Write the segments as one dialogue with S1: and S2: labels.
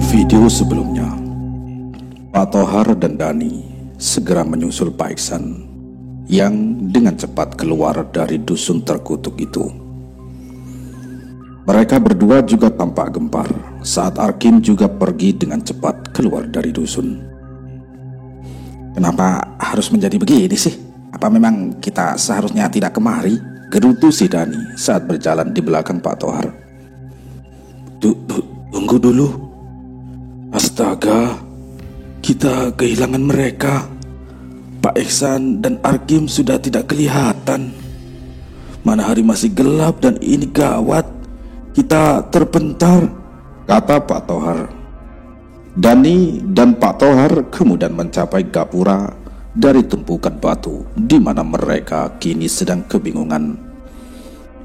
S1: video sebelumnya, Pak Tohar dan Dani segera menyusul Pak Iksan yang dengan cepat keluar dari dusun terkutuk itu. Mereka berdua juga tampak gempar saat Arkim juga pergi dengan cepat keluar dari dusun.
S2: Kenapa harus menjadi begini sih? Apa memang kita seharusnya tidak kemari?
S1: Gerutu si Dani saat berjalan di belakang Pak Tohar.
S3: Tunggu dulu. Astaga, kita kehilangan mereka. Pak Iksan dan Arkim sudah tidak kelihatan. Mana hari masih gelap dan ini gawat. Kita terpentar,
S1: kata Pak Tohar. Dani dan Pak Tohar kemudian mencapai gapura dari tumpukan batu di mana mereka kini sedang kebingungan.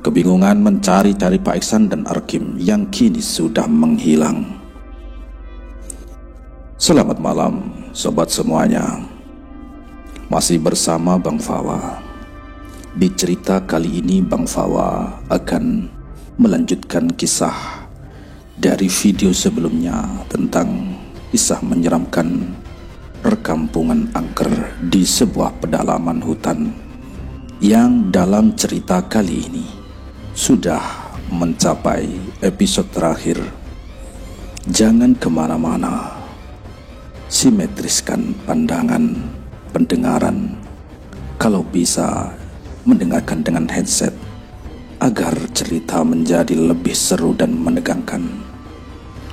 S1: Kebingungan mencari-cari Pak Iksan dan Arkim yang kini sudah menghilang. Selamat malam, sobat semuanya. Masih bersama Bang Fawa. Di cerita kali ini Bang Fawa akan melanjutkan kisah dari video sebelumnya tentang kisah menyeramkan perkampungan angker di sebuah pedalaman hutan yang dalam cerita kali ini sudah mencapai episode terakhir. Jangan kemana-mana, simetriskan pandangan, pendengaran, kalau bisa mendengarkan dengan headset agar cerita menjadi lebih seru dan menegangkan.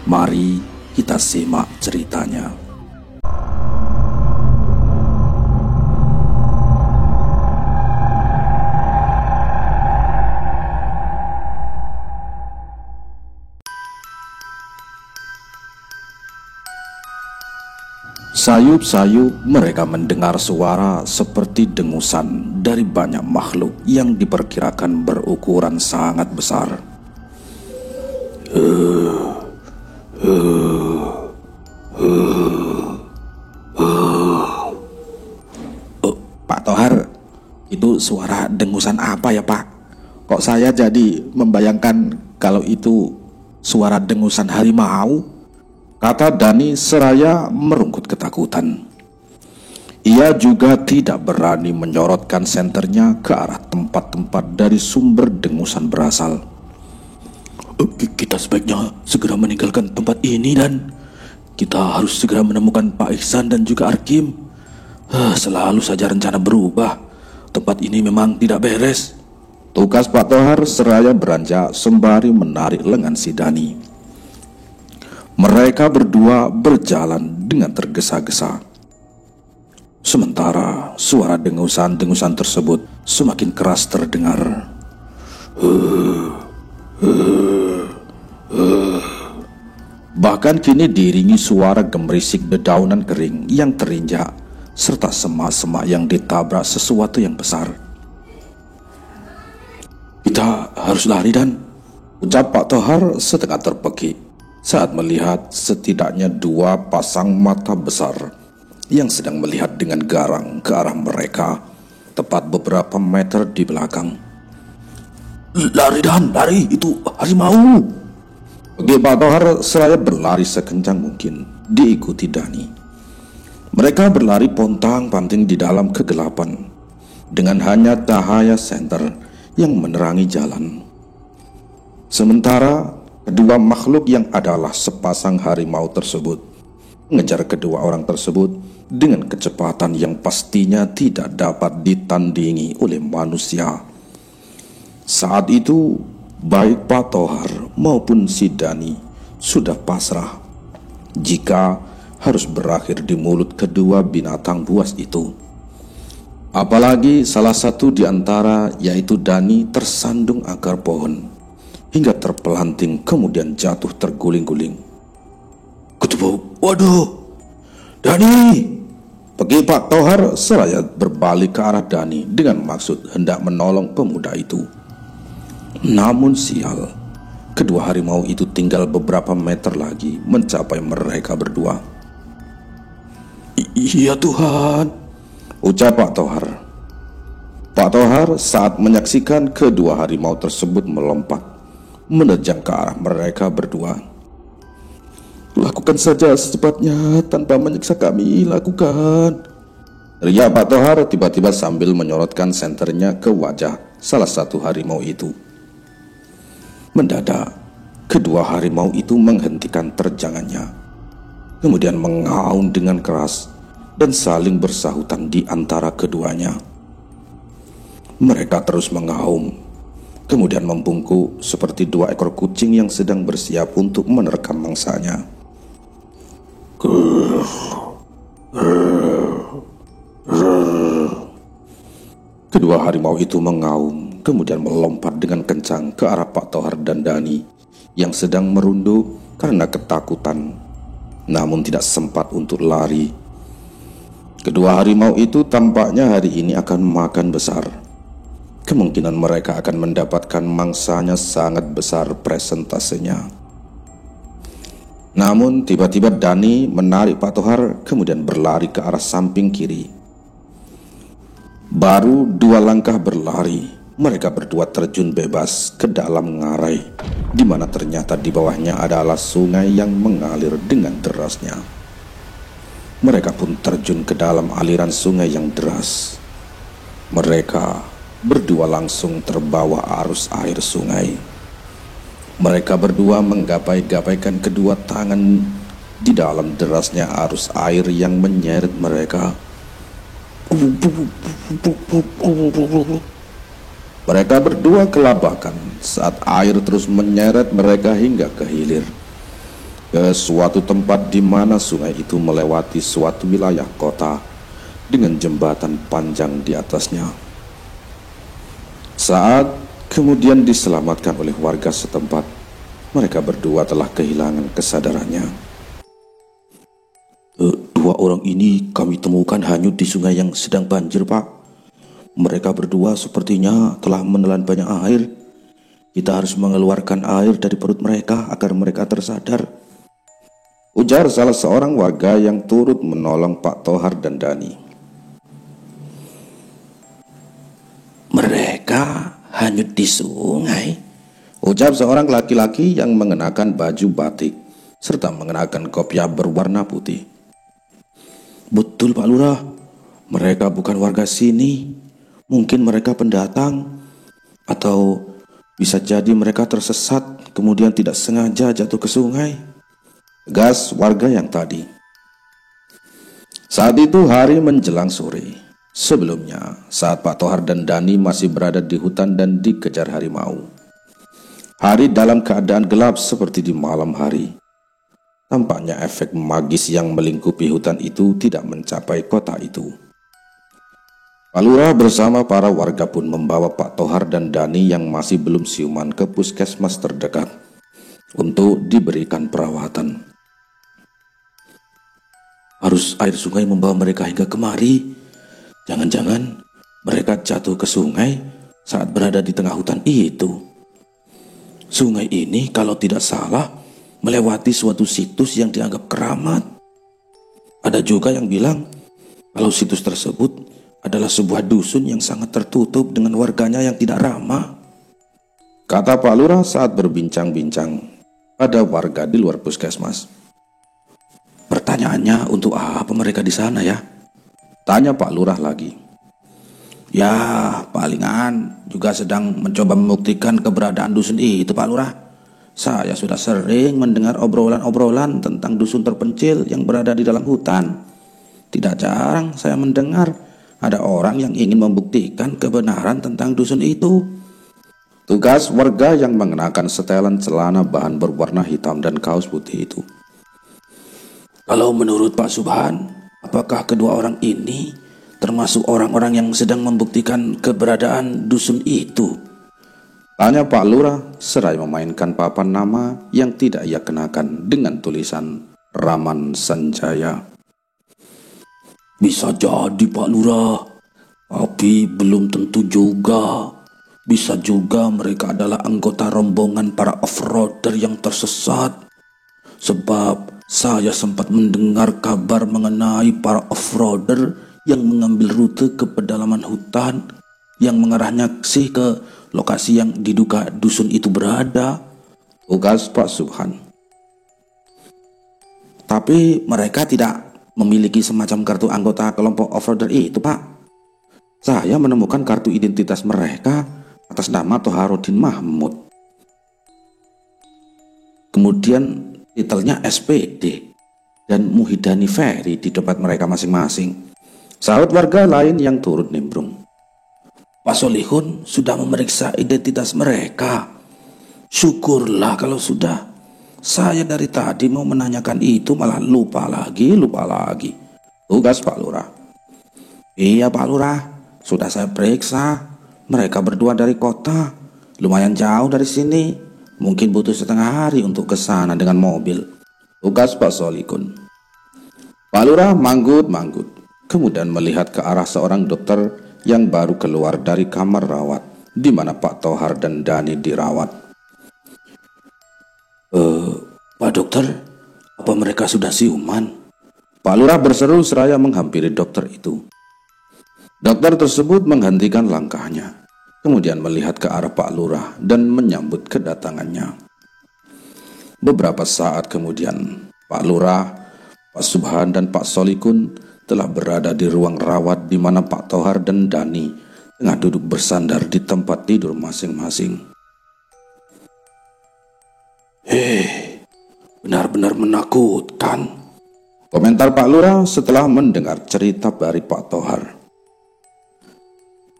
S1: Mari kita simak ceritanya. Sayup-sayup mereka mendengar suara seperti dengusan dari banyak makhluk yang diperkirakan berukuran sangat besar.
S2: Pak Tohar, itu suara dengusan apa ya Pak? Kok saya jadi membayangkan kalau itu suara dengusan harimau?
S1: Kata Dani seraya merungkut ketakutan. Ia juga tidak berani menyorotkan senternya ke arah tempat-tempat dari sumber dengusan berasal.
S3: Kita sebaiknya segera meninggalkan tempat ini dan kita harus segera menemukan Pak Iksan dan juga Arkim. Selalu saja rencana berubah. Tempat ini memang tidak beres.
S1: Tugas Pak Tohar seraya beranjak sembari menarik lengan si Dani. Mereka berdua berjalan dengan tergesa-gesa. Sementara suara dengusan-dengusan tersebut semakin keras terdengar. Bahkan kini diiringi suara gemerisik dedaunan kering yang terinjak serta semak-semak yang ditabrak sesuatu yang besar.
S3: Kita harus lari dan,
S1: ucap Pak Tohar setengah terpekik saat melihat setidaknya dua pasang mata besar yang sedang melihat dengan garang ke arah mereka tepat beberapa meter di belakang.
S3: Lari dan lari, itu harimau.
S1: Bagi Pak Tohar seraya berlari sekencang mungkin diikuti Dani. Mereka berlari pontang-panting di dalam kegelapan dengan hanya cahaya senter yang menerangi jalan. Sementara kedua makhluk yang adalah sepasang harimau tersebut mengejar kedua orang tersebut dengan kecepatan yang pastinya tidak dapat ditandingi oleh manusia. Saat itu baik Pak Tohar maupun si Dani sudah pasrah jika harus berakhir di mulut kedua binatang buas itu. Apalagi salah satu di antara, yaitu Dani, tersandung akar pohon hingga terpelanting kemudian jatuh terguling-guling.
S3: Ketepuk, waduh, Dani!
S1: Pergi Pak Tohar seraya berbalik ke arah Dani dengan maksud hendak menolong pemuda itu. Namun sial, kedua harimau itu tinggal beberapa meter lagi mencapai mereka berdua.
S3: Iya Tuhan,
S1: ucap Pak Tohar. Pak Tohar saat menyaksikan kedua harimau tersebut melompat menerjang ke arah mereka berdua.
S3: Lakukan saja secepatnya, tanpa menyiksa kami, lakukan.
S1: Teriak Pak Tohar tiba-tiba sambil menyorotkan senternya ke wajah salah satu harimau itu. Mendadak, kedua harimau itu menghentikan terjangannya, kemudian mengaum dengan keras dan saling bersahutan di antara keduanya. Mereka terus mengaum, kemudian membungkuk seperti dua ekor kucing yang sedang bersiap untuk menerkam mangsanya. Kedua harimau itu mengaum, kemudian melompat dengan kencang ke arah Pak Tohar dan Dani yang sedang merunduk karena ketakutan, namun tidak sempat untuk lari. Kedua harimau itu tampaknya hari ini akan makan besar. Kemungkinan mereka akan mendapatkan mangsanya sangat besar presentasenya. Namun tiba-tiba Dani menarik Pak Tohar kemudian berlari ke arah samping kiri. Baru 2 langkah berlari, mereka berdua terjun bebas ke dalam ngarai, di mana ternyata di bawahnya adalah sungai yang mengalir dengan derasnya. Mereka pun terjun ke dalam aliran sungai yang deras. Mereka berdua langsung terbawa arus air sungai. Mereka berdua menggapai-gapaikan kedua tangan di dalam derasnya arus air yang menyeret mereka. Mereka berdua kelabakan saat air terus menyeret mereka hingga ke hilir, ke suatu tempat di mana sungai itu melewati suatu wilayah kota dengan jembatan panjang di atasnya. Saat kemudian diselamatkan oleh warga setempat, mereka berdua telah kehilangan kesadarannya.
S3: Dua orang ini kami temukan hanyut di sungai yang sedang banjir, Pak. Mereka berdua sepertinya telah menelan banyak air. Kita harus mengeluarkan air dari perut mereka agar mereka tersadar,
S1: ujar salah seorang warga yang turut menolong Pak Tohar dan Dani.
S2: Mereka hanyut di sungai,
S1: ujar seorang laki-laki yang mengenakan baju batik serta mengenakan kopiah berwarna putih.
S3: Betul Pak Lurah, mereka bukan warga sini. Mungkin mereka pendatang, atau bisa jadi mereka tersesat kemudian tidak sengaja jatuh ke sungai,
S1: tegas warga yang tadi. Saat itu hari menjelang sore. Sebelumnya, saat Pak Tohar dan Dani masih berada di hutan dan dikejar harimau, hari dalam keadaan gelap seperti di malam hari. Tampaknya efek magis yang melingkupi hutan itu tidak mencapai kota itu. Pak Lurah bersama para warga pun membawa Pak Tohar dan Dani yang masih belum siuman ke puskesmas terdekat untuk diberikan perawatan.
S3: Arus air sungai membawa mereka hingga kemari. Jangan-jangan mereka jatuh ke sungai saat berada di tengah hutan itu. Sungai ini kalau tidak salah melewati suatu situs yang dianggap keramat. Ada juga yang bilang kalau situs tersebut adalah sebuah dusun yang sangat tertutup dengan warganya yang tidak ramah,
S1: kata Pak Lurah saat berbincang-bincang pada warga di luar puskesmas.
S3: Pertanyaannya, untuk apa mereka di sana ya?
S1: Tanya Pak Lurah lagi.
S2: Ya, palingan juga sedang mencoba membuktikan keberadaan dusun itu, Pak Lurah. Saya sudah sering mendengar obrolan-obrolan tentang dusun terpencil yang berada di dalam hutan. Tidak jarang saya mendengar ada orang yang ingin membuktikan kebenaran tentang dusun itu.
S1: Tugas warga yang mengenakan setelan celana bahan berwarna hitam dan kaos putih itu.
S2: Kalau menurut Pak Subhan, apakah kedua orang ini termasuk orang-orang yang sedang membuktikan keberadaan dusun itu?
S1: Tanya Pak Lurah serai memainkan papan nama yang tidak ia kenakan dengan tulisan Raman Sanjaya.
S3: Bisa jadi Pak Lurah, tapi belum tentu juga. Bisa juga mereka adalah anggota rombongan para off-roader yang tersesat. Sebab saya sempat mendengar kabar mengenai para off-roader yang mengambil rute ke pedalaman hutan yang mengarahnya sih ke lokasi yang diduga dusun itu berada.
S1: Tugas Pak Subhan.
S2: Tapi mereka tidak memiliki semacam kartu anggota kelompok off-roader itu, Pak. Saya menemukan kartu identitas mereka atas nama Toharuddin Mahmud. Kemudian titelnya SPD dan Muhidani Ferry di dompet mereka masing-masing. Sahut warga lain yang turut nimbrung. Pak Solihun sudah memeriksa identitas mereka. Syukurlah kalau sudah. Saya dari tadi mau menanyakan itu malah lupa lagi. Tugas Pak Lurah. Iya Pak Lurah, sudah saya periksa. Mereka berdua dari kota, lumayan jauh dari sini. Mungkin butuh setengah hari untuk ke sana dengan mobil. Tugas Pak Solihun. Pak Lurah manggut-manggut, kemudian melihat ke arah seorang dokter yang baru keluar dari kamar rawat di mana Pak Tohar dan Dani dirawat. Pak dokter, apa mereka sudah siuman? Pak Lurah berseru seraya menghampiri dokter itu. Dokter tersebut menghentikan langkahnya, kemudian melihat ke arah Pak Lurah dan menyambut kedatangannya. Beberapa saat kemudian, Pak Lurah, Pak Subhan dan Pak Solikun telah berada di ruang rawat di mana Pak Tohar dan Dani tengah duduk bersandar di tempat tidur masing-masing. Benar-benar menakutkan, komentar Pak Lurah setelah mendengar cerita dari Pak Tohar.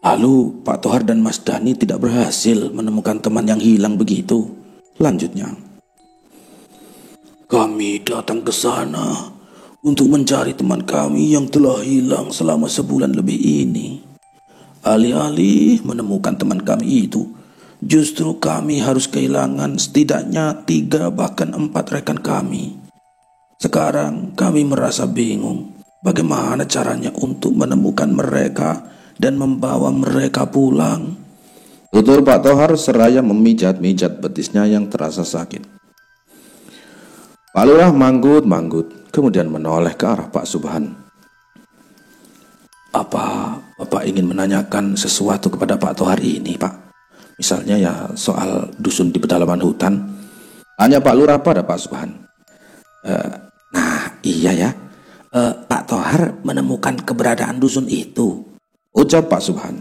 S2: Lalu Pak Tohar dan Mas Dani tidak berhasil menemukan teman yang hilang begitu, lanjutnya. Kami datang ke sana untuk mencari teman kami yang telah hilang selama sebulan lebih ini. Alih-alih menemukan teman kami itu, justru kami harus kehilangan setidaknya 3 bahkan 4 rekan kami. Sekarang kami merasa bingung bagaimana caranya untuk menemukan mereka dan membawa mereka pulang. Tutur Pak Tohar seraya memijat-mijat betisnya yang terasa sakit. Pak Lurah manggut-manggut, kemudian menoleh ke arah Pak Subhan. Apa Bapak ingin menanyakan sesuatu kepada Pak Tohar ini, Pak? Misalnya ya soal dusun di pedalaman hutan. Tanya Pak Lurah pada Pak Subhan. Nah iya ya, Pak Tohar menemukan keberadaan dusun itu, ucap Pak Subhan.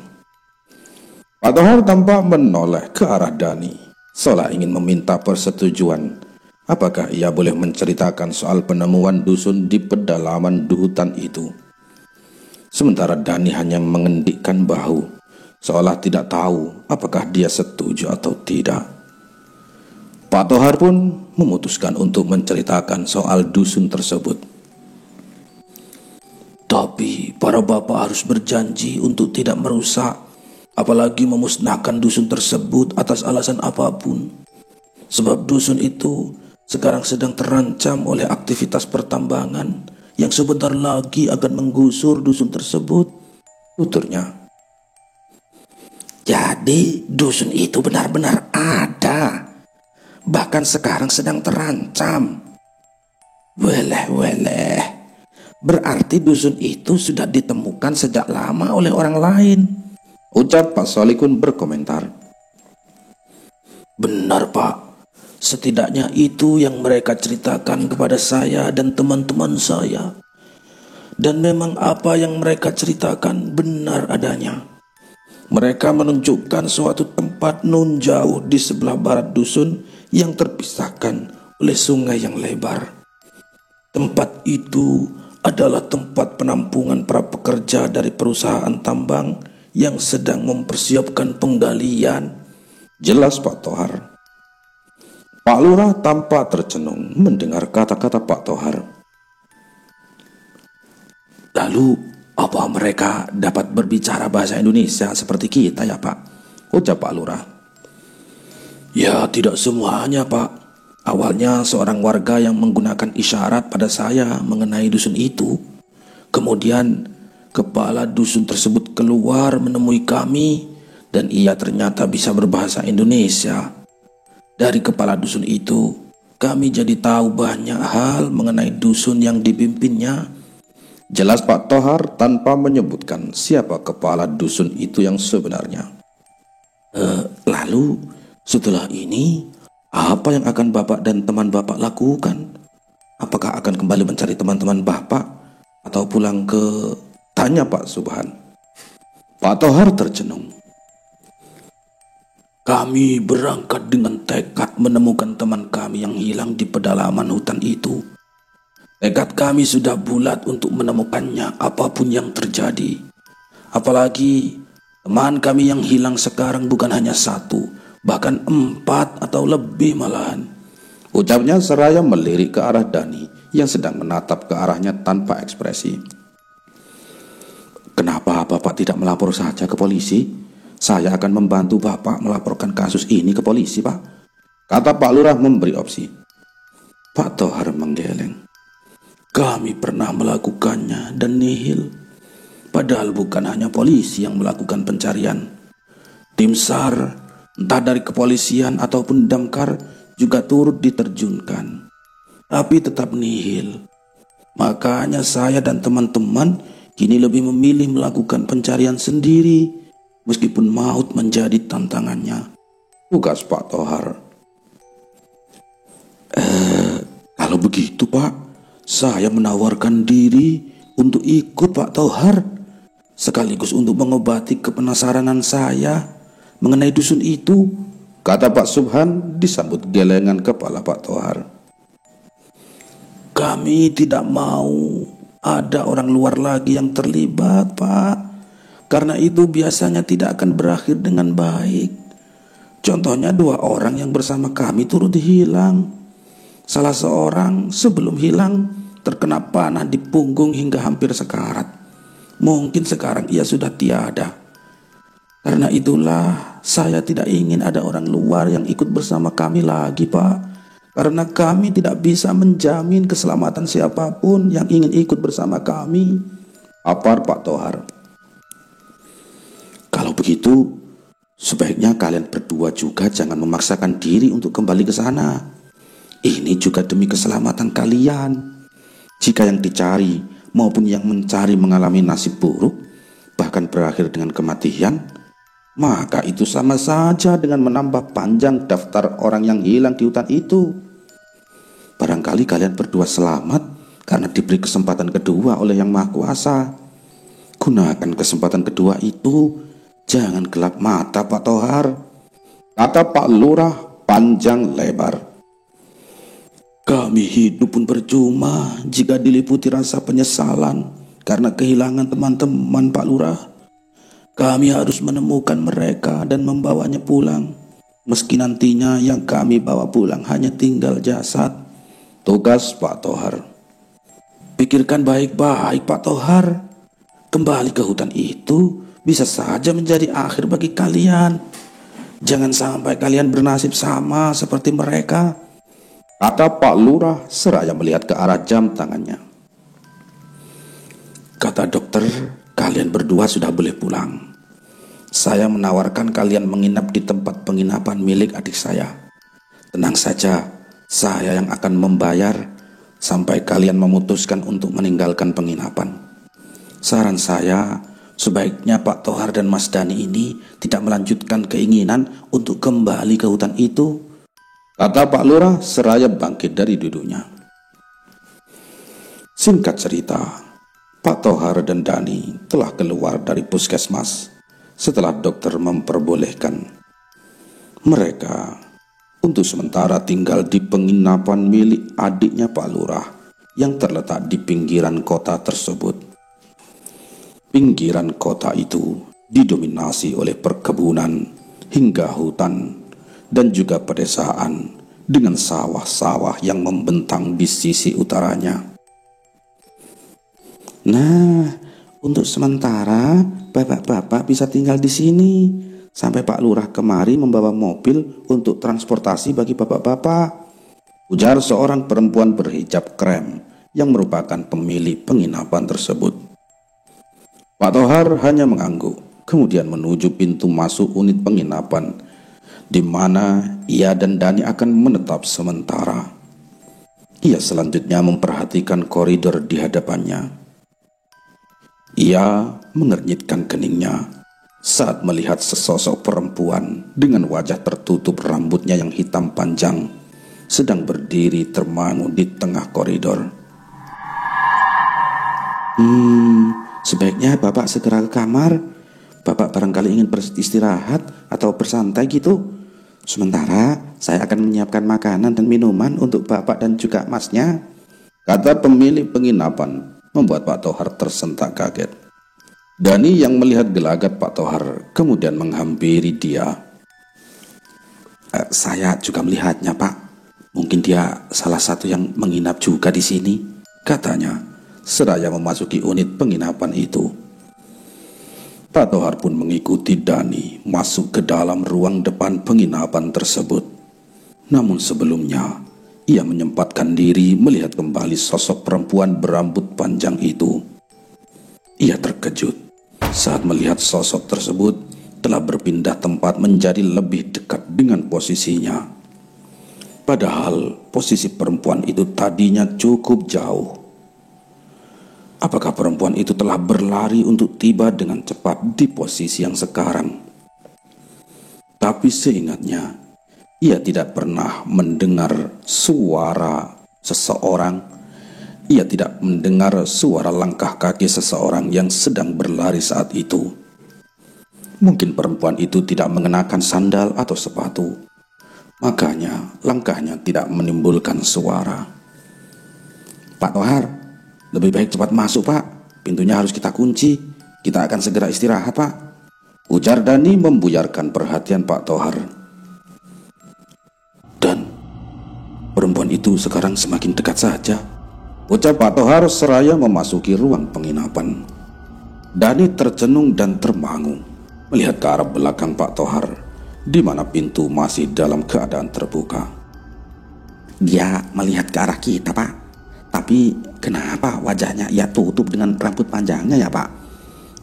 S2: Pak Tohar tampak menoleh ke arah Dani, seolah ingin meminta persetujuan. Apakah ia boleh menceritakan soal penemuan dusun di pedalaman hutan itu? Sementara Dani hanya mengendikkan bahu, seolah tidak tahu apakah dia setuju atau tidak. Pak Tohar pun memutuskan untuk menceritakan soal dusun tersebut. Tapi para bapak harus berjanji untuk tidak merusak, apalagi memusnahkan dusun tersebut atas alasan apapun. Sebab dusun itu sekarang sedang terancam oleh aktivitas pertambangan yang sebentar lagi akan menggusur dusun tersebut, tuturnya. Jadi dusun itu benar-benar ada, bahkan sekarang sedang terancam. Weleh, berarti dusun itu sudah ditemukan sejak lama oleh orang lain, ucap Pak Solikun berkomentar. Benar Pak, setidaknya itu yang mereka ceritakan kepada saya dan teman-teman saya. Dan memang apa yang mereka ceritakan benar adanya. Mereka menunjukkan suatu tempat nun jauh di sebelah barat dusun yang terpisahkan oleh sungai yang lebar. Tempat itu adalah tempat penampungan para pekerja dari perusahaan tambang yang sedang mempersiapkan penggalian, jelas Pak Tohar. Pak Lurah tampak tercenung mendengar kata-kata Pak Tohar. Lalu, apa mereka dapat berbicara bahasa Indonesia seperti kita ya Pak? Ucap Pak Lurah. Ya tidak semuanya Pak. Awalnya seorang warga yang menggunakan isyarat pada saya mengenai dusun itu. Kemudian kepala dusun tersebut keluar menemui kami dan ia ternyata bisa berbahasa Indonesia. Dari kepala dusun itu, kami jadi tahu banyak hal mengenai dusun yang dipimpinnya. Jelas Pak Tohar tanpa menyebutkan siapa kepala dusun itu yang sebenarnya. Lalu setelah ini, apa yang akan Bapak dan teman Bapak lakukan? Apakah akan kembali mencari teman-teman Bapak atau pulang ke...
S1: Tanya Pak Subhan. Pak Tohar tercenung.
S3: Kami berangkat dengan tekad menemukan teman kami yang hilang di pedalaman hutan itu. Tekad kami sudah bulat untuk menemukannya apapun yang terjadi. Apalagi teman kami yang hilang sekarang bukan hanya satu, bahkan 4 atau lebih malahan.
S1: Ucapnya seraya melirik ke arah Dani yang sedang menatap ke arahnya tanpa ekspresi.
S2: Kenapa Bapak tidak melapor saja ke polisi? Saya akan membantu Bapak melaporkan kasus ini ke polisi, Pak,
S1: kata Pak Lurah memberi opsi.
S2: Pak Tohar menggeleng.
S3: Kami pernah melakukannya dan nihil. Padahal bukan hanya polisi yang melakukan pencarian. Tim SAR, entah dari kepolisian ataupun damkar, juga turut diterjunkan. Tapi tetap nihil. Makanya saya dan teman-teman kini lebih memilih melakukan pencarian sendiri, meskipun maut menjadi tantangannya.
S1: Tugas Pak Tohar.
S3: Kalau begitu Pak, saya menawarkan diri untuk ikut Pak Tohar, sekaligus untuk mengobati kepenasaranan saya mengenai dusun itu,
S1: kata Pak Subhan disambut gelengan kepala Pak Tohar.
S3: Kami tidak mau ada orang luar lagi yang terlibat, Pak. Karena itu biasanya tidak akan berakhir dengan baik. Contohnya 2 orang yang bersama kami turut hilang. Salah seorang sebelum hilang terkena panah di punggung hingga hampir sekarat. Mungkin sekarang ia sudah tiada. Karena itulah saya tidak ingin ada orang luar yang ikut bersama kami lagi, Pak. Karena kami tidak bisa menjamin keselamatan siapapun yang ingin ikut bersama kami.
S1: Apar Pak Tohar.
S2: Kalau begitu, sebaiknya kalian berdua juga jangan memaksakan diri untuk kembali ke sana. Ini juga demi keselamatan kalian. Jika yang dicari maupun yang mencari mengalami nasib buruk, bahkan berakhir dengan kematian, maka itu sama saja dengan menambah panjang daftar orang yang hilang di hutan itu. Barangkali kalian berdua selamat karena diberi kesempatan kedua oleh Yang Maha Kuasa. Gunakan kesempatan kedua itu, jangan gelap mata Pak Tohar,
S1: kata Pak Lurah panjang lebar.
S3: Kami hidup pun percuma jika diliputi rasa penyesalan karena kehilangan teman-teman Pak Lurah. Kami harus menemukan mereka dan membawanya pulang, meski nantinya yang kami bawa pulang hanya tinggal jasad.
S1: Tugas Pak Tohar.
S3: Pikirkan baik-baik Pak Tohar. Kembali ke hutan itu bisa saja menjadi akhir bagi kalian. Jangan sampai kalian bernasib sama seperti mereka,
S1: kata Pak Lurah seraya melihat ke arah jam tangannya.
S3: Kata dokter, kalian berdua sudah boleh pulang. Saya menawarkan kalian menginap di tempat penginapan milik adik saya. Tenang saja, saya yang akan membayar sampai kalian memutuskan untuk meninggalkan penginapan. Saran saya, sebaiknya Pak Tohar dan Mas Dani ini tidak melanjutkan keinginan untuk kembali ke hutan itu,
S1: kata Pak Lurah seraya bangkit dari duduknya.
S2: Singkat cerita, Pak Tohar dan Dani telah keluar dari puskesmas setelah dokter memperbolehkan. Mereka untuk sementara tinggal di penginapan milik adiknya Pak Lurah yang terletak di pinggiran kota tersebut. Pinggiran kota itu didominasi oleh perkebunan hingga hutan dan juga pedesaan dengan sawah-sawah yang membentang di sisi utaranya. Nah, untuk sementara bapak-bapak bisa tinggal di sini sampai Pak Lurah kemari membawa mobil untuk transportasi bagi bapak-bapak, ujar seorang perempuan berhijab krem yang merupakan pemilik penginapan tersebut.
S1: Pak Tohar hanya mengangguk, kemudian menuju pintu masuk unit penginapan, di mana ia dan Dani akan menetap sementara. Ia selanjutnya memperhatikan koridor di hadapannya. Ia mengernyitkan keningnya saat melihat sesosok perempuan dengan wajah tertutup rambutnya yang hitam panjang sedang berdiri termangu di tengah koridor.
S2: Sebaiknya Bapak segera ke kamar. Bapak barangkali ingin beristirahat atau bersantai gitu. Sementara saya akan menyiapkan makanan dan minuman untuk Bapak dan juga Masnya,
S1: kata pemilik penginapan, membuat Pak Tohar tersentak kaget. Dani yang melihat gelagat Pak Tohar kemudian menghampiri dia.
S2: Saya juga melihatnya, Pak. Mungkin dia salah satu yang menginap juga di sini,
S1: katanya, seraya memasuki unit penginapan itu. Pak Tohar pun mengikuti Dani masuk ke dalam ruang depan penginapan tersebut. Namun sebelumnya, ia menyempatkan diri melihat kembali sosok perempuan berambut panjang itu. Ia terkejut saat melihat sosok tersebut telah berpindah tempat menjadi lebih dekat dengan posisinya. Padahal posisi perempuan itu tadinya cukup jauh. Apakah perempuan itu telah berlari untuk tiba dengan cepat di posisi yang sekarang? Tapi seingatnya, ia tidak pernah mendengar suara seseorang. Ia tidak mendengar suara langkah kaki seseorang yang sedang berlari saat itu. Mungkin perempuan itu tidak mengenakan sandal atau sepatu. Makanya langkahnya tidak menimbulkan suara.
S2: Pak Tohar, lebih baik cepat masuk, Pak. Pintunya harus kita kunci. Kita akan segera istirahat, Pak,
S1: ujar Dani membuyarkan perhatian Pak Tohar.
S3: Dan perempuan itu sekarang semakin dekat saja,
S1: ucap Pak Tohar seraya memasuki ruang penginapan. Dani tercenung dan termangu melihat ke arah belakang Pak Tohar, di mana pintu masih dalam keadaan terbuka.
S2: Dia melihat ke arah kita, Pak. Tapi kenapa wajahnya ia tutup dengan rambut panjangnya ya, Pak?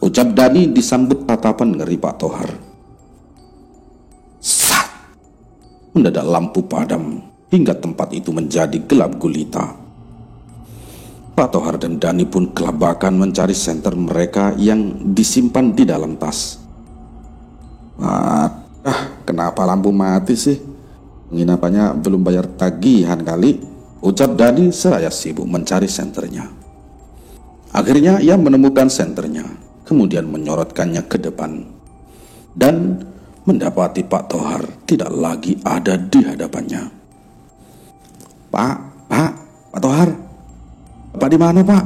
S1: Ucap Dani disambut tatapan ngeri Pak Tohar. Sat! Mendadak lampu padam hingga tempat itu menjadi gelap gulita. Pak Tohar dan Dani pun kelabakan mencari senter mereka yang disimpan di dalam tas.
S3: Kenapa lampu mati sih? Penginapannya belum bayar tagihan kali,
S1: ucap Dani seraya sibuk mencari senternya. Akhirnya ia menemukan senternya, kemudian menyorotkannya ke depan, dan mendapati Pak Tohar tidak lagi ada di hadapannya.
S2: Pak Tohar, Bapak di mana, Pak?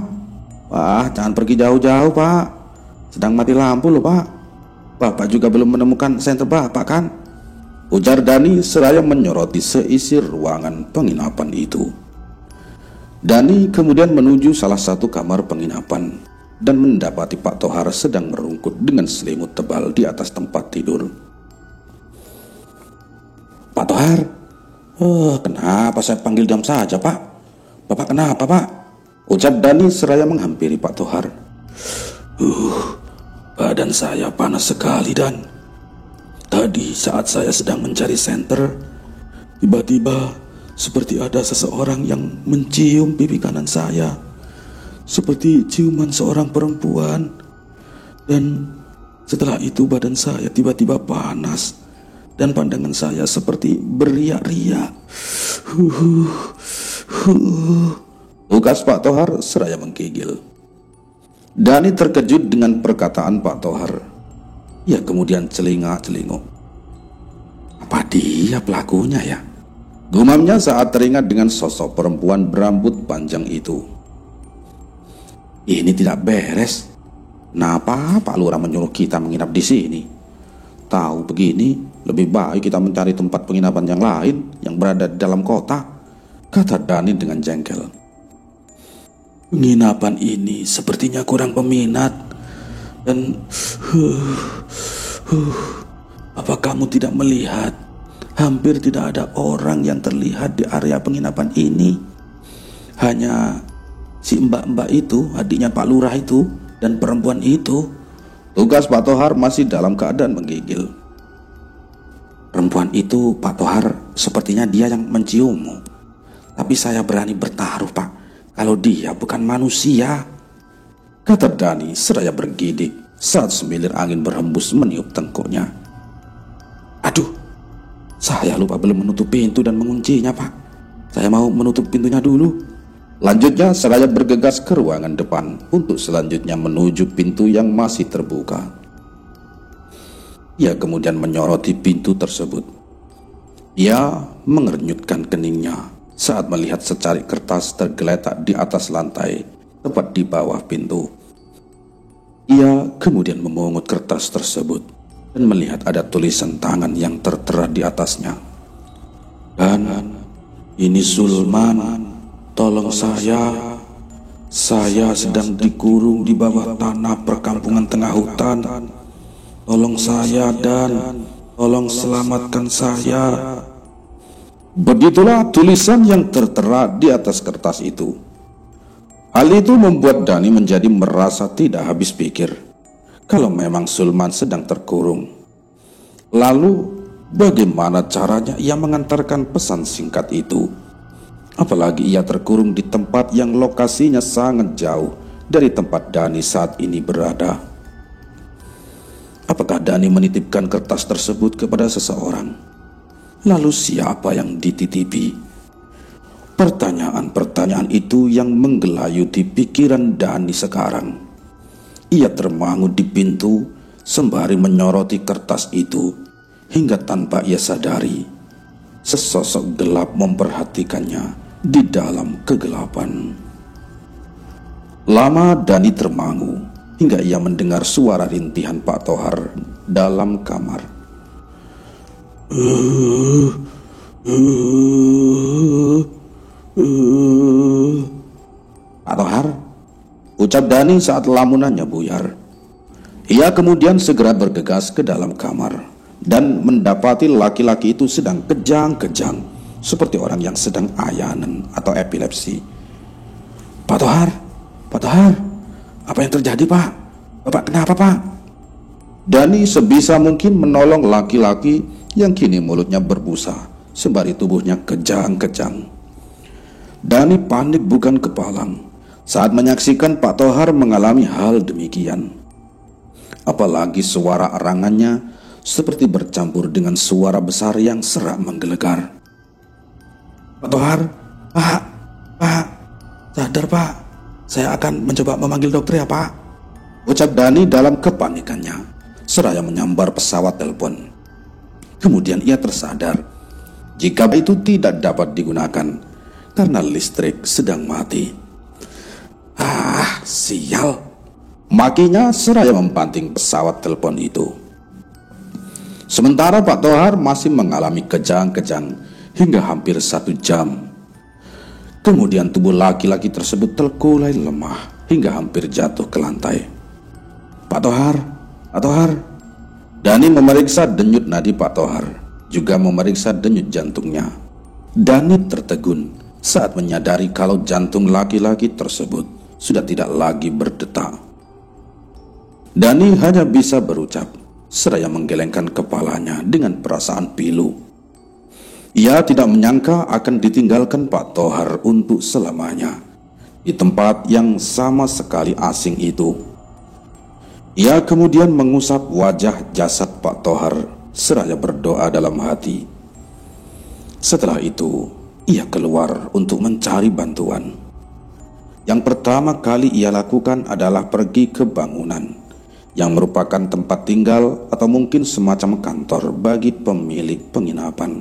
S2: Wah, jangan pergi jauh-jauh, Pak. Sedang mati lampu loh, Pak. Bapak juga belum menemukan senter Bapak kan?
S1: Ujar Dani seraya menyoroti seisi ruangan penginapan itu. Dani kemudian menuju salah satu kamar penginapan dan mendapati Pak Tohar sedang merungkut dengan selimut tebal di atas tempat tidur.
S2: Pak Tohar, kenapa saya panggil diam saja, Pak? Bapak kenapa, Pak?
S1: Ucap Dani seraya menghampiri Pak Tohar.
S3: Badan saya panas sekali, Dan. Tadi saat saya sedang mencari senter, tiba-tiba seperti ada seseorang yang mencium pipi kanan saya, seperti ciuman seorang perempuan. Dan setelah itu badan saya tiba-tiba panas dan pandangan saya seperti beriak-riak.
S1: Tugas Pak Tohar seraya menggigil. Dani terkejut dengan perkataan Pak Tohar. Ia kemudian celingak-celinguk.
S2: Apa dia pelakunya ya?
S1: Gumamnya saat teringat dengan sosok perempuan berambut panjang itu.
S2: Ini tidak beres. Kenapa Pak Lurah menyuruh kita menginap di sini? Tahu begini, lebih baik kita mencari tempat penginapan yang lain yang berada di dalam kota,
S1: kata Dani dengan jengkel.
S3: Penginapan ini sepertinya kurang peminat. Dan apa kamu tidak melihat hampir tidak ada orang yang terlihat di area penginapan ini? Hanya si mbak-mbak itu, adiknya Pak Lurah itu, dan perempuan itu.
S1: Tugas Pak Tohar masih dalam keadaan menggigil.
S2: Perempuan itu, Pak Tohar, sepertinya dia yang menciummu. Tapi saya berani bertaruh, Pak, kalau dia bukan manusia,
S1: kata Dani seraya bergidik saat semilir angin berhembus meniup tengkuknya.
S2: Aduh, saya lupa belum menutup pintu dan menguncinya, Pak.
S3: Saya mau menutup pintunya dulu.
S1: Lanjutnya seraya bergegas ke ruangan depan untuk selanjutnya menuju pintu yang masih terbuka. Ia kemudian menyoroti pintu tersebut. Ia mengernyutkan keningnya saat melihat secari kertas tergeletak di atas lantai tepat di bawah pintu. Ia kemudian memungut kertas tersebut dan melihat ada tulisan tangan yang tertera di atasnya.
S3: Dan ini Sulman, tolong saya sedang dikurung di bawah tanah perkampungan tengah hutan. Tolong saya dan tolong selamatkan saya.
S1: Begitulah tulisan yang tertera di atas kertas itu. Hal itu membuat Dani menjadi merasa tidak habis pikir kalau memang Sulman sedang terkurung. Lalu bagaimana caranya ia mengantarkan pesan singkat itu? Apalagi ia terkurung di tempat yang lokasinya sangat jauh dari tempat Dani saat ini berada. Apakah Dani menitipkan kertas tersebut kepada seseorang? Lalu siapa yang dititipi? Pertanyaan-pertanyaan itu yang menggelayuti pikiran Dani sekarang. Ia termangu di pintu sembari menyoroti kertas itu hingga tanpa ia sadari sesosok gelap memperhatikannya di dalam kegelapan. Lama Dani termangu hingga ia mendengar suara rintihan Pak Tohar dalam kamar. Pak Tohar, ucap Dani saat lamunannya buyar. Ia kemudian segera bergegas ke dalam kamar dan mendapati laki-laki itu sedang kejang-kejang seperti orang yang sedang ayanan atau epilepsi. Pak Tohar, apa yang terjadi Pak? Bapak kenapa Pak? Dani sebisa mungkin menolong laki-laki yang kini mulutnya berbusa sembari tubuhnya kejang-kejang. Dani panik bukan kepalang saat menyaksikan Pak Tohar mengalami hal demikian. Apalagi suara erangannya seperti bercampur dengan suara besar yang serak menggelegar. Pak Tohar, Pak, sadar Pak, saya akan mencoba memanggil dokter ya Pak, ucap Dani dalam kepanikannya seraya menyambar pesawat telepon. Kemudian ia tersadar jika itu tidak dapat digunakan karena listrik sedang mati. Sial, makinya seraya membanting pesawat telepon itu. Sementara Pak Tohar masih mengalami kejang-kejang hingga hampir 1 jam. Kemudian tubuh laki-laki tersebut terkulai lemah hingga hampir jatuh ke lantai. Pak Tohar. Dani memeriksa denyut nadi Pak Tohar, juga memeriksa denyut jantungnya. Dani tertegun saat menyadari kalau jantung laki-laki tersebut sudah tidak lagi berdetak. Dani hanya bisa berucap seraya menggelengkan kepalanya dengan perasaan pilu. Ia tidak menyangka akan ditinggalkan Pak Tohar untuk selamanya di tempat yang sama sekali asing itu. Ia kemudian mengusap wajah jasad Pak Tohar seraya berdoa dalam hati. Setelah itu, ia keluar untuk mencari bantuan. Yang pertama kali ia lakukan adalah pergi ke bangunan yang merupakan tempat tinggal atau mungkin semacam kantor bagi pemilik penginapan.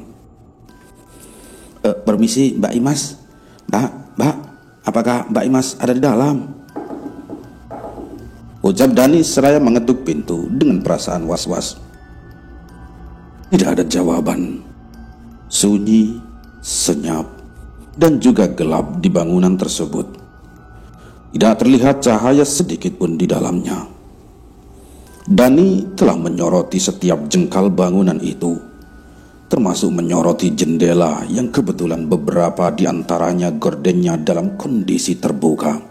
S1: Permisi Mbak Imas. Mbak, apakah Mbak Imas ada di dalam? Ucap Dani seraya mengetuk pintu dengan perasaan was-was. Tidak ada jawaban. Sunyi, senyap, dan juga gelap di bangunan tersebut. Tidak terlihat cahaya sedikit pun di dalamnya. Dani telah menyoroti setiap jengkal bangunan itu, termasuk menyoroti jendela yang kebetulan beberapa di antaranya gordennya dalam kondisi terbuka.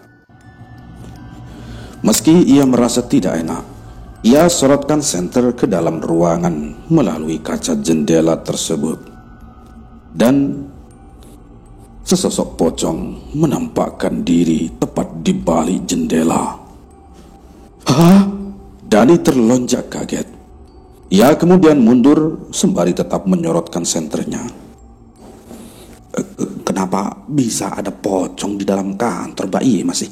S1: Meski ia merasa tidak enak, ia sorotkan senter ke dalam ruangan melalui kaca jendela tersebut. Dan sesosok pocong menampakkan diri tepat di balik jendela. Hah? Dani terlonjak kaget. Ia kemudian mundur sembari tetap menyorotkan senternya. Kenapa
S2: bisa ada pocong di dalam kantor Mbak Iye masih?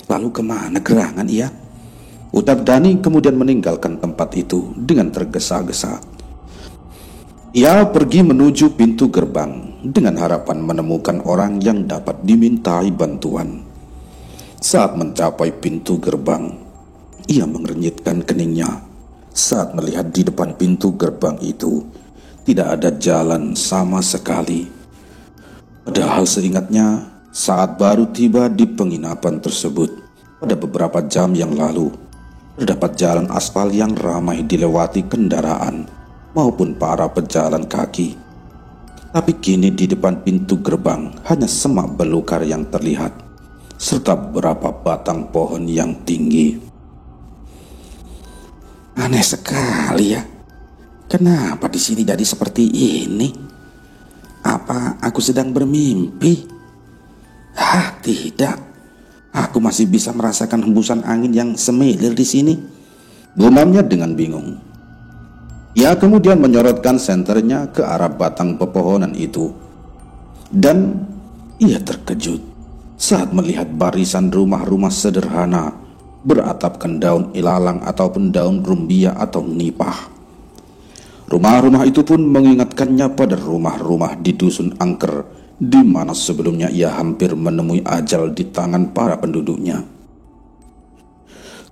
S2: Lalu kemana gerangan ia?
S1: Ucap Dani kemudian meninggalkan tempat itu dengan tergesa-gesa. Ia pergi menuju pintu gerbang dengan harapan menemukan orang yang dapat dimintai bantuan. Saat mencapai pintu gerbang, ia mengernyitkan keningnya saat melihat di depan pintu gerbang itu tidak ada jalan sama sekali. Padahal seingatnya saat baru tiba di penginapan tersebut pada beberapa jam yang lalu, terdapat jalan aspal yang ramai dilewati kendaraan maupun para pejalan kaki. Tapi kini di depan pintu gerbang hanya semak belukar yang terlihat, serta beberapa batang pohon yang tinggi.
S2: Aneh sekali ya. Kenapa di sini jadi seperti ini? Apa aku sedang bermimpi? Tidak. Aku masih bisa merasakan hembusan angin yang semilir di sini.
S1: Gumamnya dengan bingung. Ia kemudian menyorotkan senternya ke arah batang pepohonan itu. Dan ia terkejut saat melihat barisan rumah-rumah sederhana beratapkan daun ilalang ataupun daun rumbia atau nipah. Rumah-rumah itu pun mengingatkannya pada rumah-rumah di dusun angker, di mana sebelumnya ia hampir menemui ajal di tangan para penduduknya.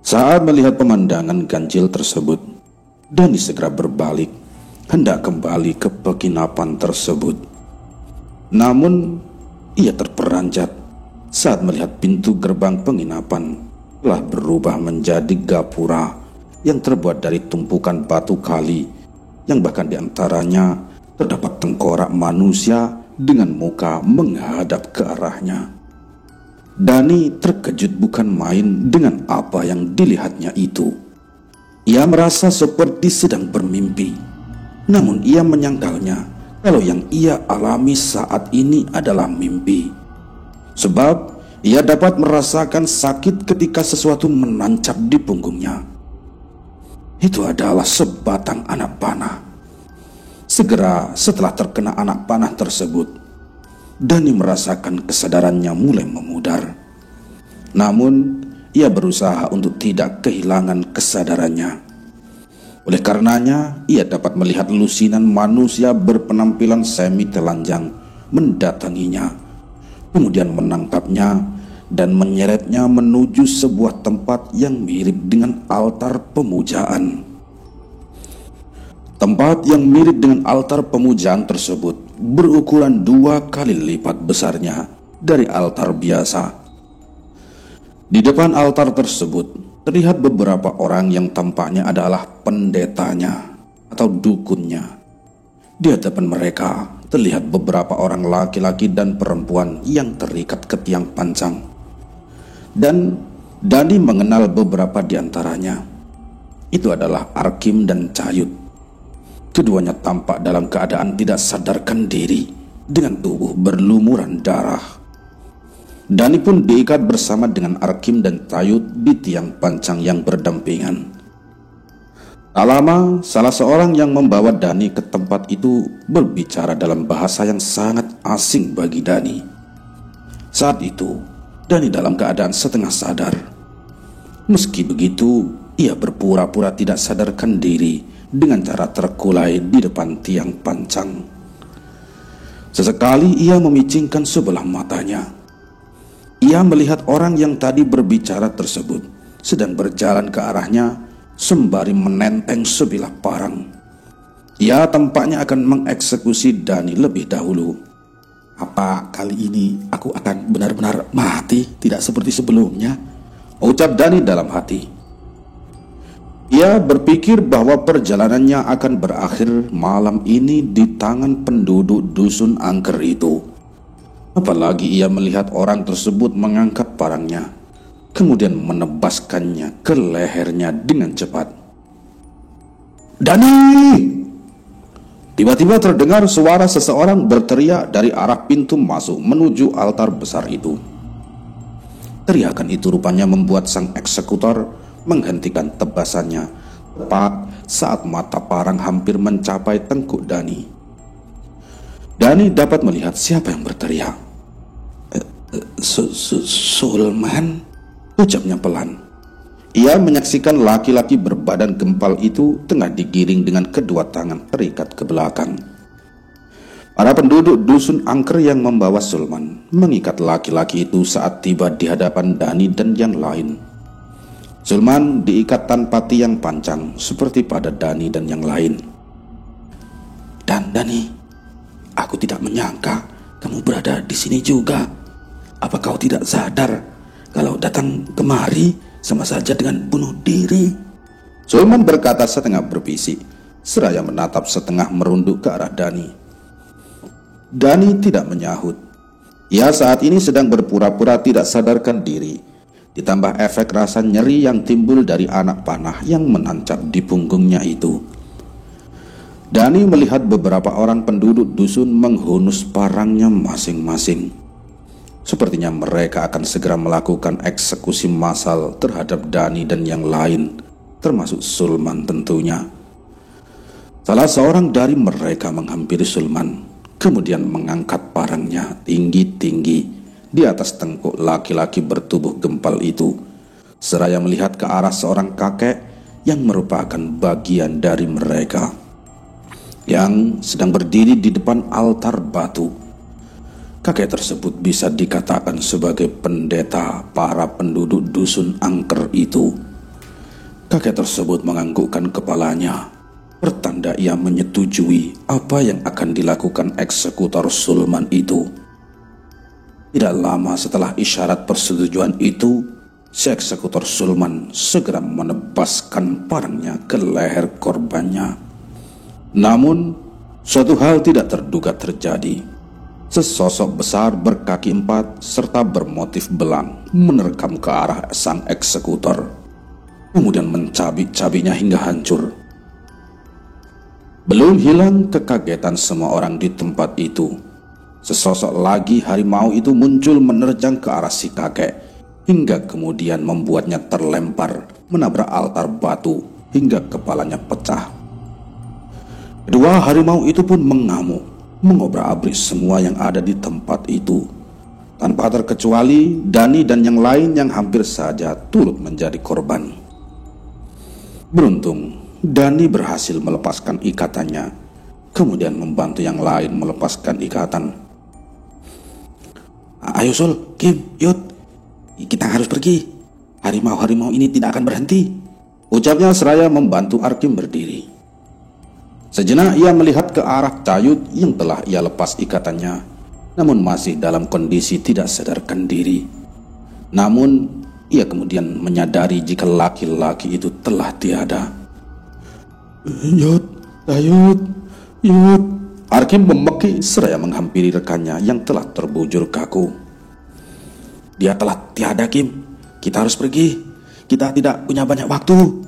S1: Saat melihat pemandangan ganjil tersebut, Dani segera berbalik, hendak kembali ke penginapan tersebut. Namun, ia terperanjat saat melihat pintu gerbang penginapan telah berubah menjadi gapura yang terbuat dari tumpukan batu kali, yang bahkan diantaranya terdapat tengkorak manusia dengan muka menghadap ke arahnya. Dani terkejut bukan main dengan apa yang dilihatnya itu. Ia merasa seperti sedang bermimpi. Namun ia menyangkalnya kalau yang ia alami saat ini adalah mimpi. Sebab ia dapat merasakan sakit ketika sesuatu menancap di punggungnya. Itu adalah sebatang anak panah. Segera setelah terkena anak panah tersebut, Dani merasakan kesadarannya mulai memudar. Namun, ia berusaha untuk tidak kehilangan kesadarannya. Oleh karenanya, ia dapat melihat lusinan manusia berpenampilan semi telanjang mendatanginya, kemudian menangkapnya dan menyeretnya menuju sebuah tempat yang mirip dengan altar pemujaan. Tempat yang mirip dengan altar pemujaan tersebut berukuran 2 kali lipat besarnya dari altar biasa. Di depan altar tersebut terlihat beberapa orang yang tampaknya adalah pendetanya atau dukunnya. Di hadapan mereka terlihat beberapa orang laki-laki dan perempuan yang terikat ke tiang pancang. Dan Dani mengenal beberapa di antaranya. Itu adalah Arkim dan Cayut. Keduanya tampak dalam keadaan tidak sadarkan diri dengan tubuh berlumuran darah. Dani pun diikat bersama dengan Arkim dan Cayut di tiang pancang yang berdampingan. Tak lama, salah seorang yang membawa Dani ke tempat itu berbicara dalam bahasa yang sangat asing bagi Dani. Saat itu, Dani dalam keadaan setengah sadar. Meski begitu, ia berpura-pura tidak sadarkan diri dengan cara terkulai di depan tiang pancang. Sesekali ia memicingkan sebelah matanya. Ia melihat orang yang tadi berbicara tersebut sedang berjalan ke arahnya sembari menenteng sebilah parang. Ia tampaknya akan mengeksekusi Dani lebih dahulu. Apa kali ini aku akan benar-benar mati, tidak seperti sebelumnya? Ucap Dani dalam hati. Ia berpikir bahwa perjalanannya akan berakhir malam ini di tangan penduduk dusun angker itu. Apalagi ia melihat orang tersebut mengangkat parangnya, kemudian menebaskannya ke lehernya dengan cepat. Dani! Tiba-tiba terdengar suara seseorang berteriak dari arah pintu masuk menuju altar besar itu. Teriakan itu rupanya membuat sang eksekutor menghentikan tebasannya tepat saat mata parang hampir mencapai tengkuk Dani. Dani dapat melihat siapa yang berteriak.
S2: Sulman?
S1: Ucapnya pelan. Ia menyaksikan laki-laki berbadan gempal itu tengah digiring dengan kedua tangan terikat ke belakang. Para penduduk dusun angker yang membawa Sulman mengikat laki-laki itu saat tiba di hadapan Dani dan yang lain. Sulman diikat tanpa tiang pancang seperti pada Dani dan yang lain.
S2: Dan Dani, aku tidak menyangka kamu berada di sini juga. Apa kau tidak sadar kalau datang kemari sama saja dengan bunuh diri?
S1: Sulman berkata setengah berbisik, seraya menatap setengah merunduk ke arah Dani. Dani tidak menyahut. Ia saat ini sedang berpura-pura tidak sadarkan diri, ditambah efek rasa nyeri yang timbul dari anak panah yang menancap di punggungnya itu. Dani melihat beberapa orang penduduk dusun menghunus parangnya masing-masing. Sepertinya mereka akan segera melakukan eksekusi massal terhadap Dani dan yang lain, termasuk Sulman tentunya. Salah seorang dari mereka menghampiri Sulman, kemudian mengangkat parangnya tinggi-tinggi di atas tengkuk laki-laki bertubuh gempal itu, seraya melihat ke arah seorang kakek yang merupakan bagian dari mereka, yang sedang berdiri di depan altar batu. Kakek tersebut bisa dikatakan sebagai pendeta para penduduk dusun angker itu. Kakek tersebut menganggukkan kepalanya, pertanda ia menyetujui apa yang akan dilakukan eksekutor Sulman itu. Tidak lama setelah isyarat persetujuan itu, si eksekutor Sulman segera menebaskan parangnya ke leher korbannya. Namun, suatu hal tidak terduga terjadi. Sesosok besar berkaki 4 serta bermotif belang menerkam ke arah sang eksekutor, kemudian mencabik-cabiknya hingga hancur. Belum hilang kekagetan semua orang di tempat itu, sesosok lagi harimau itu muncul menerjang ke arah si kakek, hingga kemudian membuatnya terlempar menabrak altar batu hingga kepalanya pecah. Kedua harimau itu pun mengamuk, mengobrak-abrik semua yang ada di tempat itu, tanpa terkecuali Dani dan yang lain yang hampir saja turut menjadi korban. Beruntung Dani berhasil melepaskan ikatannya, kemudian membantu yang lain melepaskan ikatan.
S2: Ayo Sul, Kim, Yud, kita harus pergi. Harimau-harimau ini tidak akan berhenti,
S1: ucapnya seraya membantu Arkim berdiri. Sejenak ia melihat ke arah Cayut yang telah ia lepas ikatannya, namun masih dalam kondisi tidak sadarkan diri. Namun ia kemudian menyadari jika laki-laki itu telah tiada.
S3: Yud, Cayut, Yud.
S1: Arkim memeki seraya menghampiri rekannya yang telah terbujur kaku.
S2: Dia telah tiada, Kim. Kita harus pergi. Kita tidak punya banyak waktu.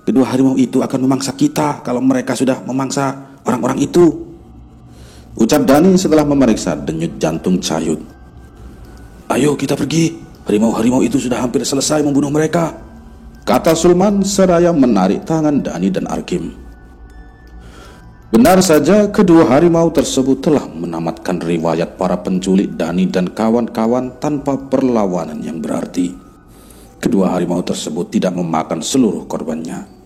S2: Kedua harimau itu akan memangsa kita kalau mereka sudah memangsa orang-orang itu,
S1: ucap Dani setelah memeriksa denyut jantung Cayut.
S2: Ayo kita pergi. Harimau-harimau itu sudah hampir selesai membunuh mereka,
S1: kata Sulman seraya menarik tangan Dani dan Arkim. Benar saja, kedua harimau tersebut telah menamatkan riwayat para penculik Dani dan kawan-kawan tanpa perlawanan yang berarti. Kedua harimau tersebut tidak memakan seluruh korbannya.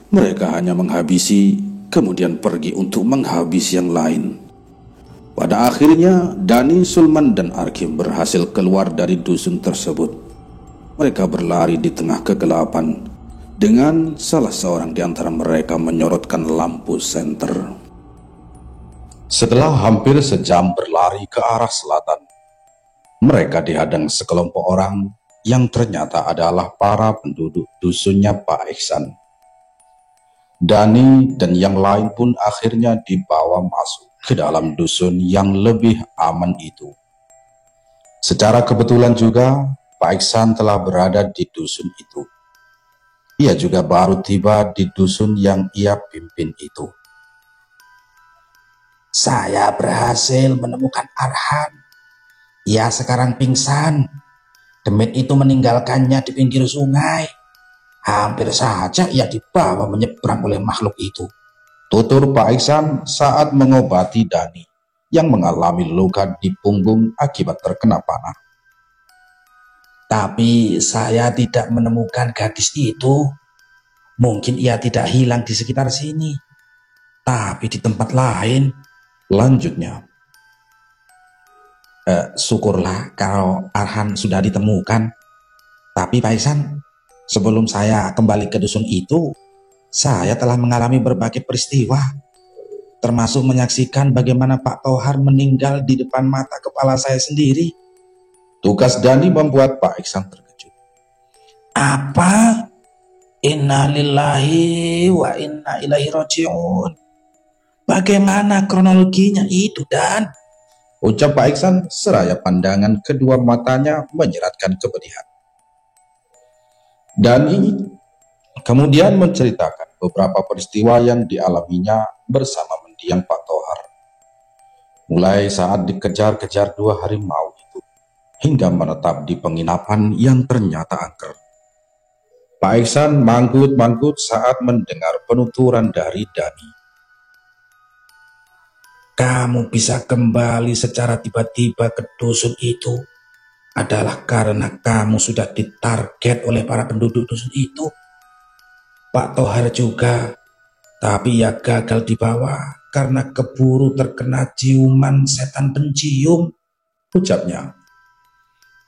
S1: Mereka hanya menghabisi, kemudian pergi untuk menghabisi yang lain. Pada akhirnya, Dani, Sulman, dan Arkim berhasil keluar dari dusun tersebut. Mereka berlari di tengah kegelapan, dengan salah seorang di antara mereka menyorotkan lampu senter. Setelah hampir sejam berlari ke arah selatan, mereka dihadang sekelompok orang yang ternyata adalah para penduduk dusunnya Pak Iksan. Dani dan yang lain pun akhirnya dibawa masuk ke dalam dusun yang lebih aman itu. Secara kebetulan juga, Pak Iksan telah berada di dusun itu. Ia juga baru tiba di dusun yang ia pimpin itu.
S2: Saya berhasil menemukan Arhan. Ia sekarang pingsan. Demit itu meninggalkannya di pinggir sungai. Hampir saja ia dibawa menyeberang oleh makhluk itu,
S1: tutur Pak Iksan saat mengobati Dani. yang mengalami luka di punggung akibat terkena panah.
S2: Tapi saya tidak menemukan gadis itu. Mungkin ia tidak hilang di sekitar sini, tapi di tempat lain.
S1: Lanjutnya,
S2: Syukurlah kalau Arhan sudah ditemukan. Tapi Pak Ihsan, sebelum saya kembali ke dusun itu, saya telah mengalami berbagai peristiwa, termasuk menyaksikan bagaimana Pak Tohar meninggal di depan mata kepala saya sendiri.
S1: tugas Dani membuat Pak Iksan terkejut.
S2: Apa? Innalillahi wa inna ilaihi raji'un. Bagaimana kronologinya itu, Dan?
S1: Ucap Pak Iksan seraya pandangan kedua matanya menyeratkan kepedihan. Dani kemudian menceritakan beberapa peristiwa yang dialaminya bersama mendiang Pak Tohar. Mulai saat dikejar-kejar 2 harimau itu, hingga menetap di penginapan yang ternyata angker. Pak Iksan manggut-manggut saat mendengar penuturan dari Dani.
S2: Kamu bisa kembali secara tiba-tiba ke dusun itu adalah karena kamu sudah ditarget oleh para penduduk dusun itu. Pak Tohar juga, tapi ia gagal dibawa karena keburu terkena ciuman setan pencium,
S1: Ucapnya.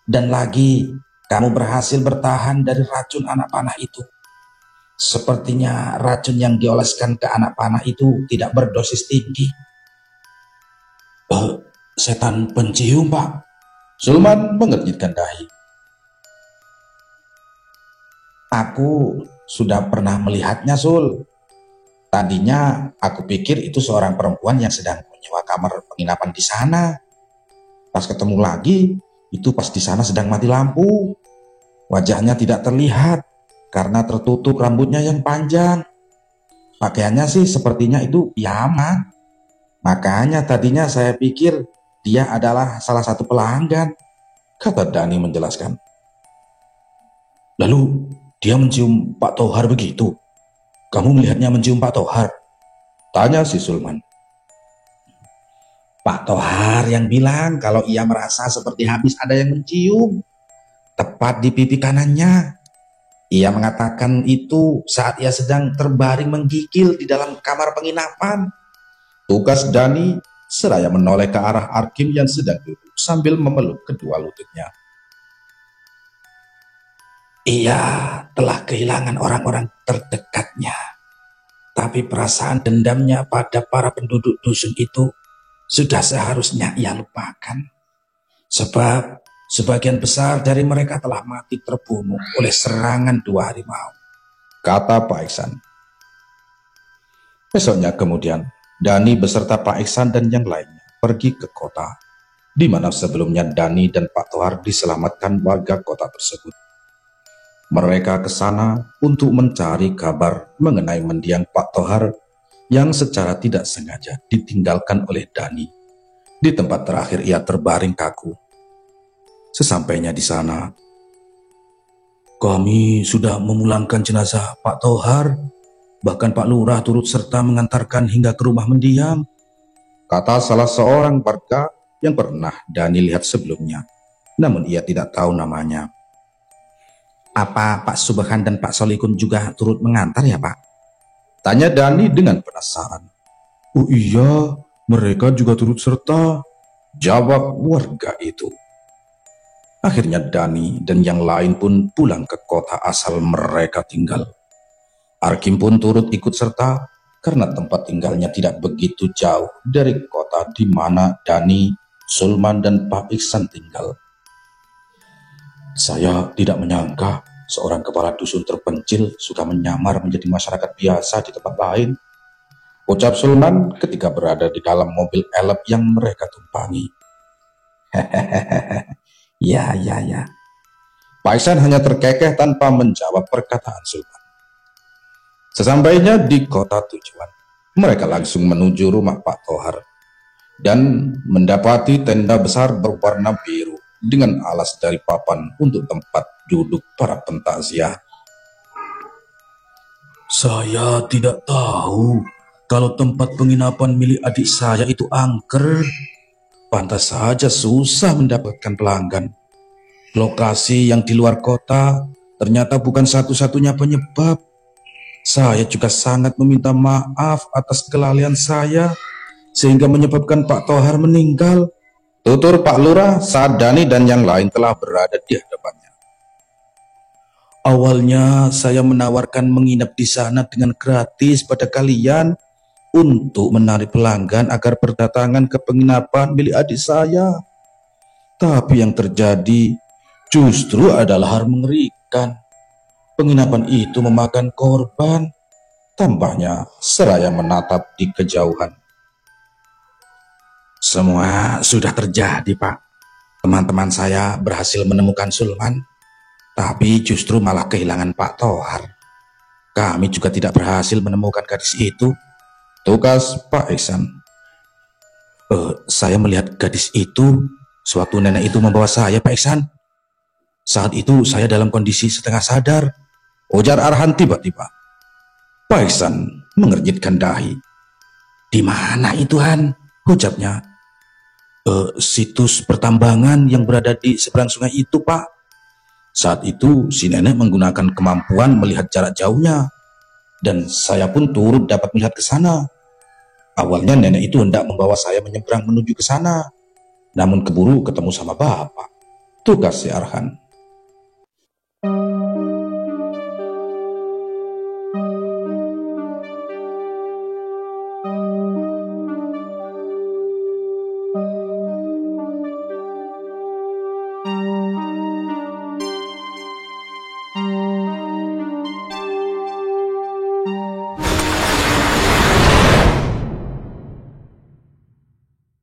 S2: dan lagi kamu berhasil bertahan dari racun anak panah itu. Sepertinya racun yang dioleskan ke anak panah itu tidak berdosis tinggi. Setan pencium, Pak.
S1: Sulman mengernyitkan dahi.
S2: Aku sudah pernah melihatnya, Sul. Tadinya aku pikir itu seorang perempuan yang sedang menyewa kamar penginapan di sana. Pas ketemu lagi, itu pas di sana sedang mati lampu. Wajahnya tidak terlihat karena tertutup rambutnya yang panjang. Pakaiannya sih sepertinya itu piyama. Makanya tadinya saya pikir dia adalah salah satu pelanggan,
S1: Kata Dani menjelaskan.
S2: Lalu dia mencium Pak Tohar begitu? Kamu melihatnya mencium Pak Tohar?
S1: Tanya si Sulman.
S2: Pak Tohar yang bilang kalau ia merasa seperti habis ada yang mencium, tepat di pipi kanannya. Ia mengatakan itu saat ia sedang terbaring menggigil di dalam kamar penginapan.
S1: Tugas Dani seraya menoleh ke arah Arkim yang sedang duduk sambil memeluk kedua lututnya.
S2: Ia telah kehilangan orang-orang terdekatnya. Tapi perasaan dendamnya pada para penduduk dusun itu sudah seharusnya ia lupakan. Sebab sebagian besar dari mereka telah mati terbunuh oleh serangan 2 harimau.
S1: Kata Pak Iksan. Besoknya kemudian, Dani beserta Pak Iksan dan yang lainnya pergi ke kota, di mana sebelumnya Dani dan Pak Tohar diselamatkan warga kota tersebut. Mereka ke sana untuk mencari kabar mengenai mendiang Pak Tohar yang secara tidak sengaja ditinggalkan oleh Dani. Di tempat terakhir ia terbaring kaku. Sesampainya di sana,
S3: Kami sudah memulangkan jenazah Pak Tohar. Bahkan Pak Lurah turut serta mengantarkan hingga ke rumah mendiang,
S1: kata salah seorang warga yang pernah Dani lihat sebelumnya, namun ia tidak tahu namanya.
S2: Apa Pak Subhan dan Pak Solikun juga turut mengantar ya, Pak?
S1: Tanya Dani dengan penasaran.
S3: Oh iya, mereka juga turut serta,
S1: jawab warga itu. Akhirnya Dani dan yang lain pun pulang ke kota asal mereka tinggal. Arkim pun turut ikut serta karena tempat tinggalnya tidak begitu jauh dari kota di mana Dani, Sulman, dan Pak Iksan tinggal.
S3: Saya tidak menyangka seorang kepala dusun terpencil suka menyamar menjadi masyarakat biasa di tempat lain,
S1: ucap Sulman ketika berada di dalam mobil elep yang mereka tumpangi.
S2: Ya.
S1: Pak Iksan hanya terkekeh tanpa menjawab perkataan Sulman. Sesampainya di kota tujuan, mereka langsung menuju rumah Pak Tohar dan mendapati tenda besar berwarna biru dengan alas dari papan untuk tempat duduk para pentakziah.
S3: Saya tidak tahu Kalau tempat penginapan milik adik saya itu angker, pantas saja susah mendapatkan pelanggan. Lokasi yang di luar kota ternyata bukan satu-satunya penyebab. Saya juga sangat meminta maaf atas kelalaian saya sehingga menyebabkan Pak Tohar meninggal.
S1: Tutur Pak Lurah saat Dani dan yang lain telah berada di hadapannya.
S3: Awalnya saya menawarkan menginap di sana dengan gratis pada kalian untuk menarik pelanggan agar berdatangan ke penginapan milik adik saya. Tapi yang terjadi justru adalah hal mengerikan. Penginapan itu memakan korban, tambahnya seraya menatap di kejauhan.
S2: Semua sudah terjadi, Pak. Teman-teman saya berhasil menemukan Sulman, tapi justru malah kehilangan Pak Tohar. Kami juga tidak berhasil menemukan gadis itu.
S1: Tugas Pak Ihsan.
S2: Saya melihat gadis itu, suatu nenek itu membawa saya, Pak Ihsan. Saat itu saya dalam kondisi setengah sadar,
S1: Ujar Arhan tiba-tiba.
S2: Pak Ihsan mengernyitkan dahi. Di mana itu, Han? Ucapnya. Situs pertambangan yang berada di seberang sungai itu, Pak. Saat itu si nenek menggunakan kemampuan melihat jarak jauhnya, dan saya pun turut dapat melihat ke sana. Awalnya nenek itu hendak membawa saya menyeberang menuju ke sana, namun keburu ketemu sama bapak.
S1: Tugas si Arhan.